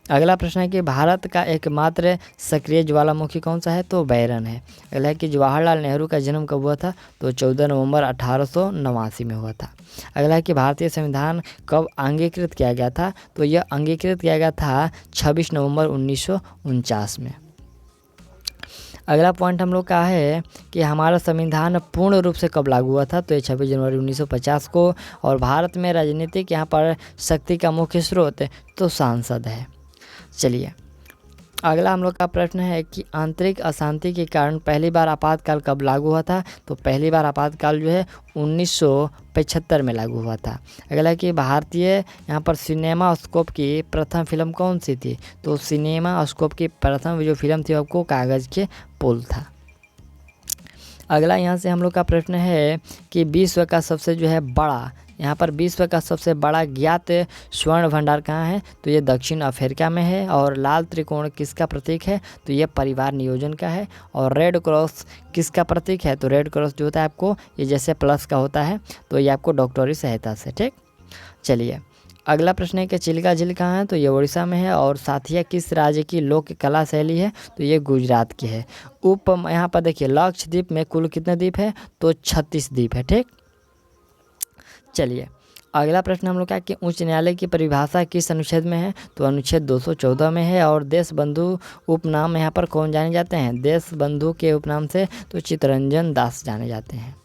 अगला प्रश्न है कि भारत का एकमात्र सक्रिय ज्वालामुखी कौन सा है? तो बैरन है। अगला है कि जवाहरलाल नेहरू का जन्म कब हुआ था? तो 14 नवंबर 1889 में हुआ था। अगला है कि भारतीय संविधान कब अंगीकृत किया गया था? तो यह अंगीकृत किया गया था 26 नवंबर 1949 में। अगला पॉइंट हम लोग का है कि हमारा संविधान पूर्ण रूप से कब लागू हुआ था? तो ये 26 जनवरी 1950 को। और भारत में राजनीतिक यहाँ पर शक्ति का मुख्य स्रोत तो सांसद है। चलिए अगला हम लोग का प्रश्न है कि आंतरिक अशांति के कारण पहली बार आपातकाल कब लागू हुआ था? तो पहली बार आपातकाल जो है 1975 में लागू हुआ था। अगला कि भारतीय यहाँ पर सिनेमास्कोप की प्रथम फिल्म कौन सी थी? तो सिनेमास्कोप की प्रथम जो फिल्म थी आपको कागज़ के पुल था। अगला यहाँ से हम लोग का प्रश्न है कि विश्व का सबसे जो है बड़ा, यहाँ पर विश्व का सबसे बड़ा ज्ञात स्वर्ण भंडार कहाँ है? तो ये दक्षिण अफ्रीका में है। और लाल त्रिकोण किसका प्रतीक है? तो ये परिवार नियोजन का है। और रेड क्रॉस किसका प्रतीक है? तो रेड क्रॉस जो होता है आपको ये जैसे प्लस का होता है तो ये आपको डॉक्टरी सहायता से। ठीक, चलिए अगला प्रश्न है कि चिल्का झील कहाँ है? तो ये उड़ीसा में है। और साथिया किस राज्य की लोक कला शैली है? तो ये गुजरात की है। यहाँ पर देखिए लक्षद्वीप में कुल कितने द्वीप है? तो 36 द्वीप है। ठीक, चलिए अगला प्रश्न हम लोग का कि उच्च न्यायालय की परिभाषा किस अनुच्छेद में है? तो अनुच्छेद 214 में है। और देश बंधु उपनाम यहाँ पर कौन जाने जाते हैं? देश बंधु के उपनाम से तो चित्तरंजन दास जाने जाते हैं।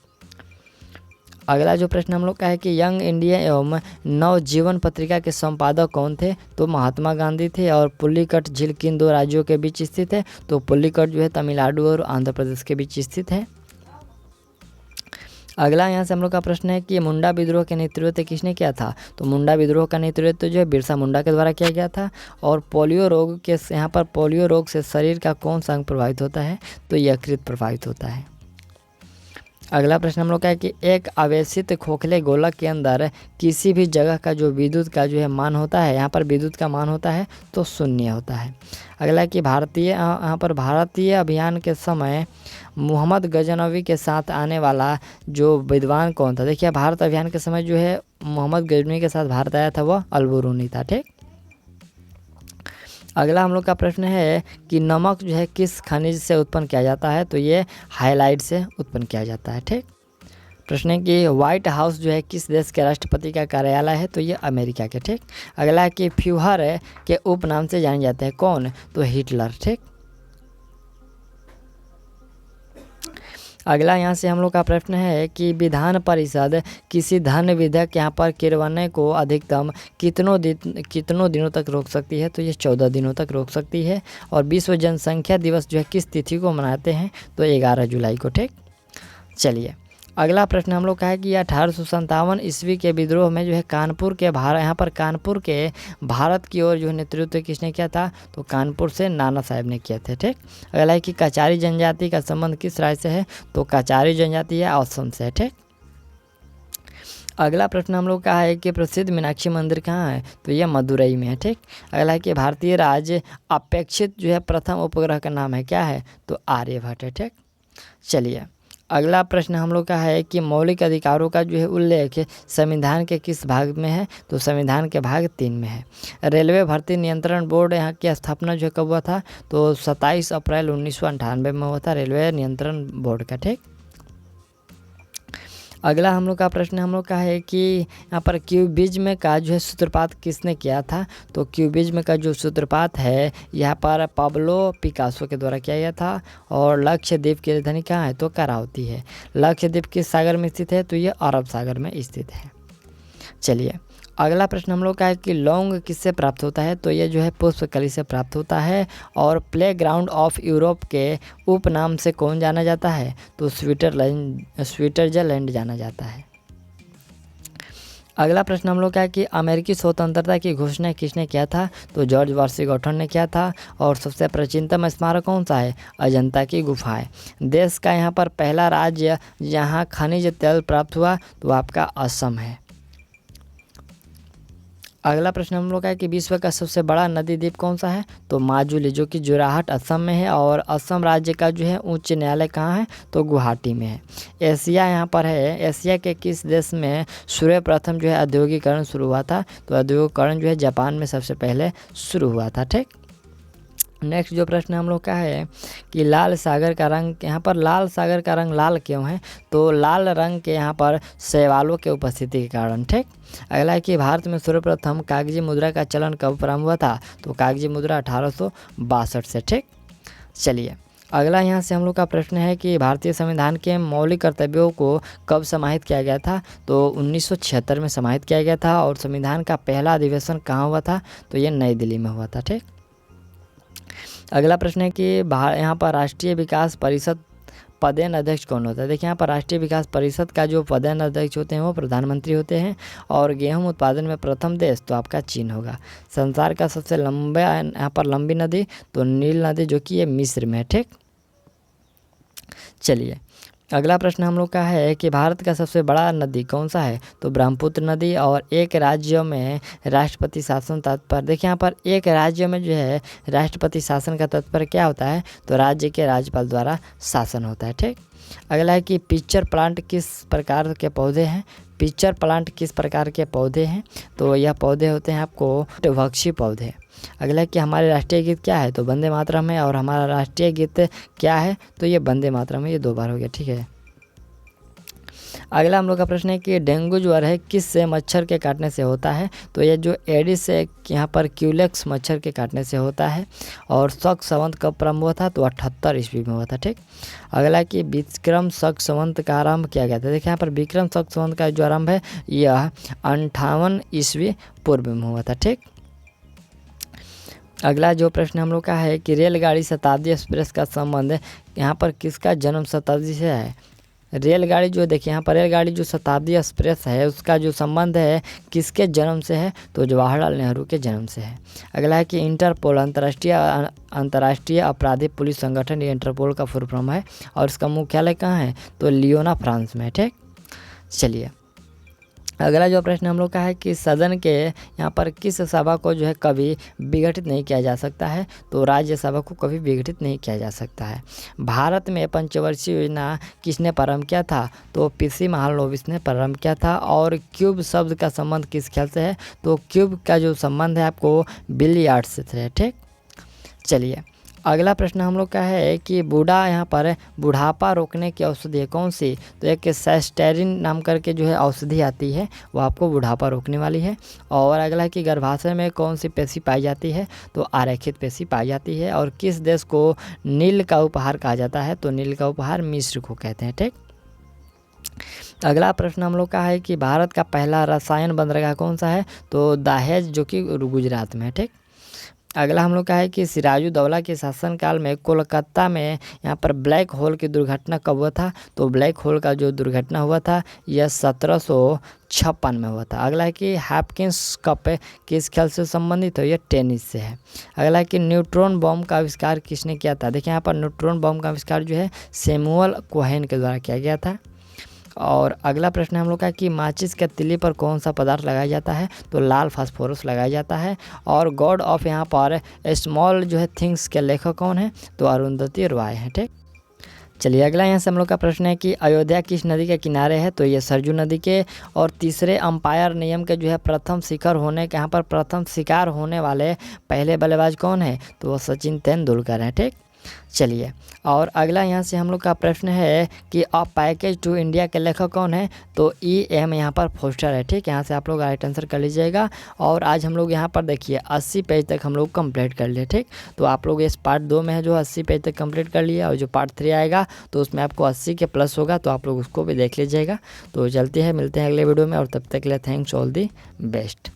अगला जो प्रश्न हम लोग का है कि यंग इंडिया एवं नवजीवन पत्रिका के संपादक कौन थे? तो महात्मा गांधी थे। और पुलिकट झील किन दो राज्यों के बीच स्थित है? तो पुलिकट जो है तमिलनाडु और आंध्र प्रदेश के बीच स्थित है। अगला यहाँ से हम लोग का प्रश्न है कि मुंडा विद्रोह के नेतृत्व किसने किया था? तो मुंडा विद्रोह का नेतृत्व जो है बिरसा मुंडा के द्वारा किया गया था। और पोलियो रोग के यहाँ पर पोलियो रोग से शरीर का कौन सा अंग प्रभावित होता है? तो यकृत प्रभावित होता है। अगला प्रश्न हम लोग का है कि एक आवेशित खोखले गोलक के अंदर किसी भी जगह का जो विद्युत का जो है मान होता है, यहाँ पर विद्युत का मान होता है तो 0 होता है। अगला कि भारतीय अभियान के समय मोहम्मद गजनवी के साथ आने वाला जो विद्वान कौन था? देखिए, भारत अभियान के समय जो है मोहम्मद गजनवी के साथ भारत आया था वह अलबरूनी था। ठीक। अगला हम लोग का प्रश्न है कि नमक जो है किस खनिज से उत्पन्न किया जाता है? तो ये हाइलाइट से उत्पन्न किया जाता है। ठीक। प्रश्न है कि व्हाइट हाउस जो है किस देश के राष्ट्रपति का कार्यालय है? तो ये अमेरिका के। ठीक। अगला है कि फ्यूहर के उपनाम से जाने जाते हैं कौन? तो हिटलर। ठीक। अगला यहाँ से हम लोग का प्रश्न है कि विधान परिषद किसी धन विधेयक यहाँ पर गिरवाने को अधिकतम कितनों दिनों तक रोक सकती है? तो ये 14 दिनों तक रोक सकती है। और विश्व जनसंख्या दिवस जो है किस तिथि को मनाते हैं? तो 11 जुलाई को। ठीक। चलिए, अगला प्रश्न हम लोग का है कि 1857 ईस्वी के विद्रोह में जो है कानपुर के भारत की ओर जो है नेतृत्व किसने किया था? तो कानपुर से नाना साहब ने किए थे। ठीक। अगला है कि कचारी जनजाति का संबंध किस राज्य से है? तो कचारी जनजाति है असम से। ठीक। अगला प्रश्न हम लोग का है कि प्रसिद्ध मीनाक्षी मंदिर कहाँ है? तो यह मदुरई में है। ठीक। अगला है कि भारतीय राज्य अपेक्षित जो है प्रथम उपग्रह का नाम है, क्या है? तो आर्यभट्ट है। ठीक। चलिए, अगला प्रश्न हम लोग का है कि मौलिक अधिकारों का जो है उल्लेख संविधान के किस भाग में है? तो संविधान के भाग 3 में है। रेलवे भर्ती नियंत्रण बोर्ड यहाँ की स्थापना जो कब हुआ था? तो 27 अप्रैल 1998 में हुआ था, रेलवे नियंत्रण बोर्ड का। ठीक। अगला हम लोग का प्रश्न हम लोग का है कि यहाँ पर क्यूबिज्म का जो है सूत्रपात किसने किया था? तो क्यूबिज्म का जो सूत्रपात है यहाँ पर पाब्लो पिकासो के द्वारा किया गया था। और लक्षद्वीप की राजधानी कहाँ है? तो करावती है। लक्षद्वीप किस सागर में स्थित है? तो ये अरब सागर में स्थित है। चलिए, अगला प्रश्न हम लोग का है कि लौंग किससे प्राप्त होता है? तो ये जो है पुष्पकली से प्राप्त होता है। और प्लेग्राउंड ऑफ यूरोप के उपनाम से कौन जाना जाता है? तो स्विट्जरलैंड जाना जाता है। अगला प्रश्न हम लोग का है कि अमेरिकी स्वतंत्रता की घोषणा किसने किया था? तो जॉर्ज वाशिंगटन ने किया था। और सबसे प्राचीनतम स्मारक कौन सा है? अजंता की गुफाएं। देश का यहाँ पर पहला राज्य जहाँ खनिज तेल प्राप्त हुआ तो आपका असम है। अगला प्रश्न हम लोग का है कि विश्व का सबसे बड़ा नदी द्वीप कौन सा है? तो माजुली, जो कि जोरहाट असम में है। और असम राज्य का जो है उच्च न्यायालय कहाँ है? तो गुवाहाटी में है। एशिया यहाँ पर है। एशिया के किस देश में सर्वप्रथम जो है औद्योगिकरण शुरू हुआ था? तो औद्योगिकरण जो है जापान में सबसे पहले शुरू हुआ था। ठीक। नेक्स्ट जो प्रश्न हम लोग का है कि लाल सागर का रंग, यहाँ पर लाल सागर का रंग लाल क्यों है? तो लाल रंग के यहाँ पर शैवालों के उपस्थिति के कारण। ठीक। अगला है कि भारत में सर्वप्रथम कागजी मुद्रा का चलन कब प्रारंभ हुआ था? तो कागजी मुद्रा 1862 से। ठीक। चलिए, अगला यहाँ से हम लोग का प्रश्न है कि भारतीय संविधान के मौलिक कर्तव्यों को कब समाहित किया गया था? तो 1976 में समाहित किया गया था। और संविधान का पहला अधिवेशन कहाँ हुआ था? तो ये नई दिल्ली में हुआ था। ठीक। अगला प्रश्न है कि यहाँ पर राष्ट्रीय विकास परिषद पदेन अध्यक्ष कौन होता है? देखिए, यहाँ पर राष्ट्रीय विकास परिषद का जो पदेन अध्यक्ष होते हैं वो प्रधानमंत्री होते हैं। और गेहूं उत्पादन में प्रथम देश तो आपका चीन होगा। संसार का सबसे लंबा यहाँ पर लंबी नदी तो नील नदी, जो कि ये मिस्र में है। ठीक। चलिए, अगला प्रश्न हम लोग का है कि भारत का सबसे बड़ा नदी कौन सा है? तो ब्रह्मपुत्र नदी। और एक राज्य में राष्ट्रपति शासन तात्पर्य, देखिए यहाँ पर एक राज्य में जो है राष्ट्रपति शासन का तात्पर्य क्या होता है? तो राज्य के राज्यपाल द्वारा शासन होता है। ठीक। अगला है कि पिक्चर प्लांट किस प्रकार के पौधे हैं? पिक्चर प्लांट किस प्रकार के पौधे हैं? तो यह पौधे होते हैं आपको भक्षी पौधे। अगला है कि हमारे राष्ट्रीय गीत क्या है? तो वंदे मातरम है। और हमारा राष्ट्रीय गीत क्या है? तो ये वंदे मातरम है। ये 2 बार हो गया। ठीक है। अगला हम लोग का प्रश्न है कि डेंगू ज्वर है किस से मच्छर के काटने से होता है? तो ये जो एडिस से यहाँ पर क्यूलेक्स मच्छर के काटने से होता है। और शक संवत कब प्रारंभ हुआ था? तो 78 ईस्वी में हुआ था। ठीक। अगला कि विक्रम शक संवत का आरंभ किया गया था। देखिए यहाँ पर विक्रम शक संवत का जो आरंभ है यह 58 ईस्वी पूर्व में हुआ था। ठीक। अगला जो प्रश्न हम लोग का है कि रेलगाड़ी शताब्दी एक्सप्रेस का संबंध यहाँ पर किसका जन्म शताब्दी से है? रेलगाड़ी जो देखिए यहाँ पर रेलगाड़ी जो शताब्दी एक्सप्रेस है उसका जो संबंध है किसके जन्म से है, तो जवाहरलाल नेहरू के जन्म से है। अगला है कि इंटरपोल अंतर्राष्ट्रीय आपराधिक पुलिस संगठन, ये इंटरपोल का फुल फॉर्म है और इसका मुख्यालय कहाँ है, तो लियोना फ्रांस में। ठीक, चलिए अगला जो प्रश्न हम लोग का है कि सदन के यहाँ पर किस सभा को जो है कभी विघटित नहीं किया जा सकता है, तो राज्यसभा को कभी विघटित नहीं किया जा सकता है। भारत में पंचवर्षीय योजना किसने प्रारंभ किया था, तो पीसी महालनोबिस ने प्रारंभ किया था। और क्यूब शब्द का संबंध किस खेल से है, तो क्यूब का जो संबंध है आपको बिलियर्ड्स से है। ठीक, चलिए अगला प्रश्न हम लोग का है कि बूढ़ा यहाँ पर बुढ़ापा रोकने की औषधि है कौन सी, तो एक सेस्टेरिन नाम करके जो है औषधि आती है वो आपको बुढ़ापा रोकने वाली है। और अगला है कि गर्भाशय में कौन सी पेशी पाई जाती है, तो आरेखित पेशी पाई जाती है। और किस देश को नील का उपहार कहा जाता है, तो नील का उपहार मिस्र को कहते हैं। ठीक, अगला प्रश्न हम लोग का है कि भारत का पहला रसायन बंदरगाह कौन सा है, तो दहेज जो कि गुजरात में है। ठीक, अगला हम लोग का है कि सिराजुद्दौला के शासनकाल में कोलकाता में यहाँ पर ब्लैक होल की दुर्घटना कब हुआ था, तो ब्लैक होल का जो दुर्घटना हुआ था यह 1756 में हुआ था। अगला है कि हैपकिंस कप किस खेल से संबंधित है, यह टेनिस से है। अगला है कि न्यूट्रॉन बम का आविष्कार किसने किया था, देखिए यहाँ पर न्यूट्रॉन बम का आविष्कार जो है सैमुअल कोहेन के द्वारा किया गया था। और अगला प्रश्न हम लोग का कि माचिस के तिल्ली पर कौन सा पदार्थ लगाया जाता है, तो लाल फास्फोरस लगाया जाता है। और गॉड ऑफ यहाँ पर स्मॉल जो है थिंग्स के लेखक कौन है, तो अरुंधति रॉय है। ठीक, चलिए अगला यहाँ से हम लोग का प्रश्न है कि अयोध्या किस नदी के किनारे है, तो ये सरजू नदी के। और तीसरे अंपायर नियम के जो है प्रथम शिखर होने के यहाँ पर प्रथम शिकार होने वाले पहले बल्लेबाज कौन है, तो वो सचिन तेंदुलकर हैं। ठीक, चलिए और अगला यहाँ से हम लोग का प्रश्न है कि अ पैकेज टू इंडिया के लेखक कौन है, तो EM यहाँ पर फोस्टर है। ठीक, यहाँ से आप लोग राइट आंसर कर लीजिएगा। और आज हम लोग यहाँ पर देखिए 80 पेज तक हम लोग कंप्लीट कर लिए। ठीक, तो आप लोग इस पार्ट 2 में है जो 80 पेज तक कंप्लीट कर लिया, और जो पार्ट 3 आएगा तो उसमें आपको 80 के प्लस होगा, तो आप लोग उसको भी देख लीजिएगा। तो चलते हैं, मिलते हैं अगले वीडियो में, और तब तक के लिए थैंक्स ऑल दी बेस्ट।